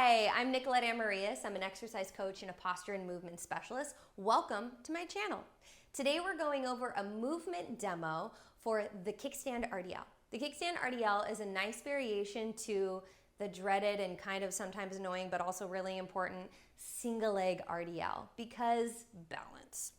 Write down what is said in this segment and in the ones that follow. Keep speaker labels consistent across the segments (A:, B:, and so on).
A: Hi, I'm Nicolette Amarillas. I'm an exercise coach and a posture and movement specialist. Welcome to my channel. Today we're going over a movement demo for the Kickstand RDL. The Kickstand RDL is a nice variation to the dreaded and kind of sometimes annoying but also really important single leg RDL because balance.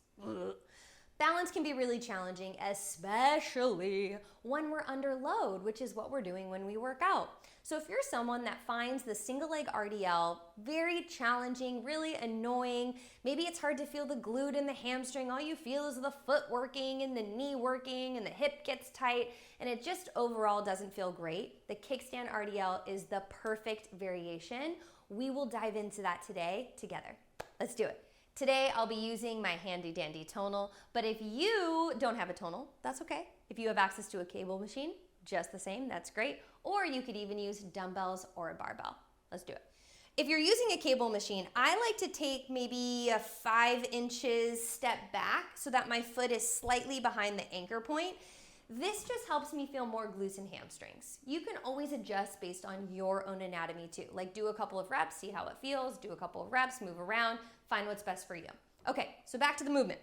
A: Balance can be really challenging, especially when we're under load, which is what we're doing when we work out. So if you're someone that finds the single leg RDL very challenging, really annoying, maybe it's hard to feel the glute and the hamstring, all you feel is the foot working and the knee working and the hip gets tight and it just overall doesn't feel great, the Kickstand RDL is the perfect variation. We will dive into that today together. Let's do it. Today, I'll be using my handy dandy tonal, but if you don't have a tonal, that's okay. If you have access to a cable machine, just the same, that's great. Or you could even use dumbbells or a barbell. Let's do it. If you're using a cable machine, I like to take maybe a 5 inches step back so that my foot is slightly behind the anchor point. This just helps me feel more glutes and hamstrings. You can always adjust based on your own anatomy too. Like do a couple of reps, see how it feels, do a couple of reps, move around, find what's best for you. Okay, so back to the movement.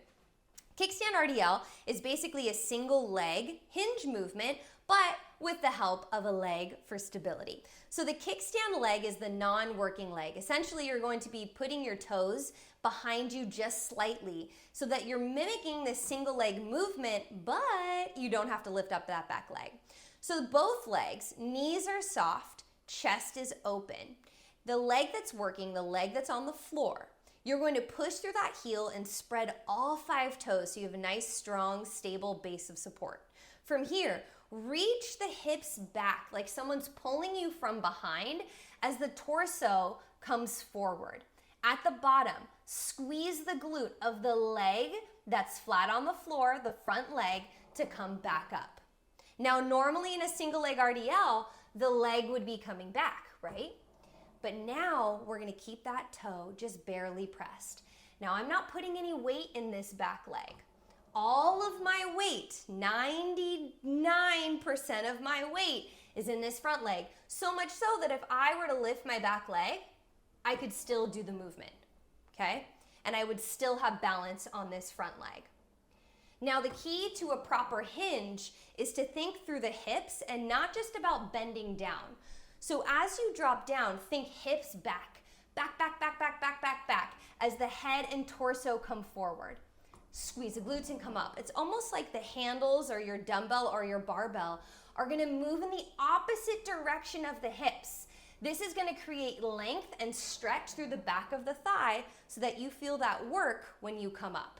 A: Kickstand RDL is basically a single leg hinge movement, but with the help of a leg for stability. So the kickstand leg is the non-working leg. Essentially, you're going to be putting your toes behind you just slightly so that you're mimicking this single leg movement, but you don't have to lift up that back leg. So both legs, knees are soft, chest is open. The leg that's working, the leg that's on the floor, you're going to push through that heel and spread all 5 toes so you have a nice, strong, stable base of support. From here, reach the hips back like someone's pulling you from behind as the torso comes forward. At the bottom, squeeze the glute of the leg that's flat on the floor, the front leg, to come back up. Now, normally in a single leg RDL, the leg would be coming back, right? But now we're gonna keep that toe just barely pressed. Now, I'm not putting any weight in this back leg. All of my weight, 99% of my weight is in this front leg. So much so that if I were to lift my back leg, I could still do the movement, okay? And I would still have balance on this front leg. Now, the key to a proper hinge is to think through the hips and not just about bending down. So as you drop down, think hips back, back, back, back, back, back, back, back, as the head and torso come forward. Squeeze the glutes and come up. It's almost like the handles or your dumbbell or your barbell are gonna move in the opposite direction of the hips. This is gonna create length and stretch through the back of the thigh so that you feel that work when you come up.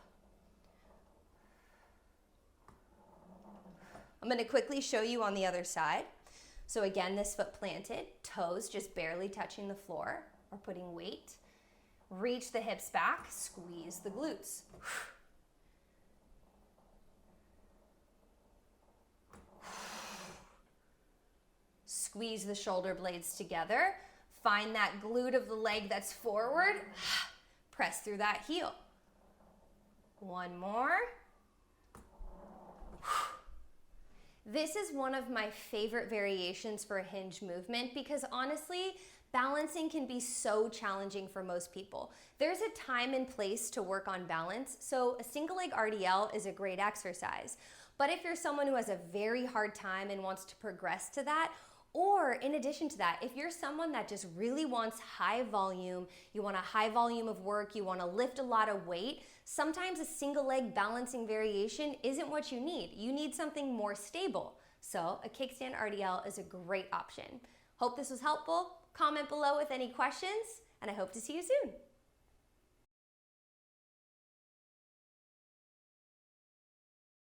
A: I'm gonna quickly show you on the other side. So again, this foot planted, toes just barely touching the floor or putting weight. Reach the hips back, squeeze the glutes. Squeeze the shoulder blades together. Find that glute of the leg that's forward. Press through that heel. One more. This is one of my favorite variations for a hinge movement because honestly, balancing can be so challenging for most people. There's a time and place to work on balance, so a single leg RDL is a great exercise. But if you're someone who has a very hard time and wants to progress to that, or in addition to that, if you're someone that just really wants high volume, you want a high volume of work, you want to lift a lot of weight, sometimes a single leg balancing variation isn't what you need. You need something more stable. So a Kickstand RDL is a great option. Hope this was helpful. Comment below with any questions, and I hope to see you soon.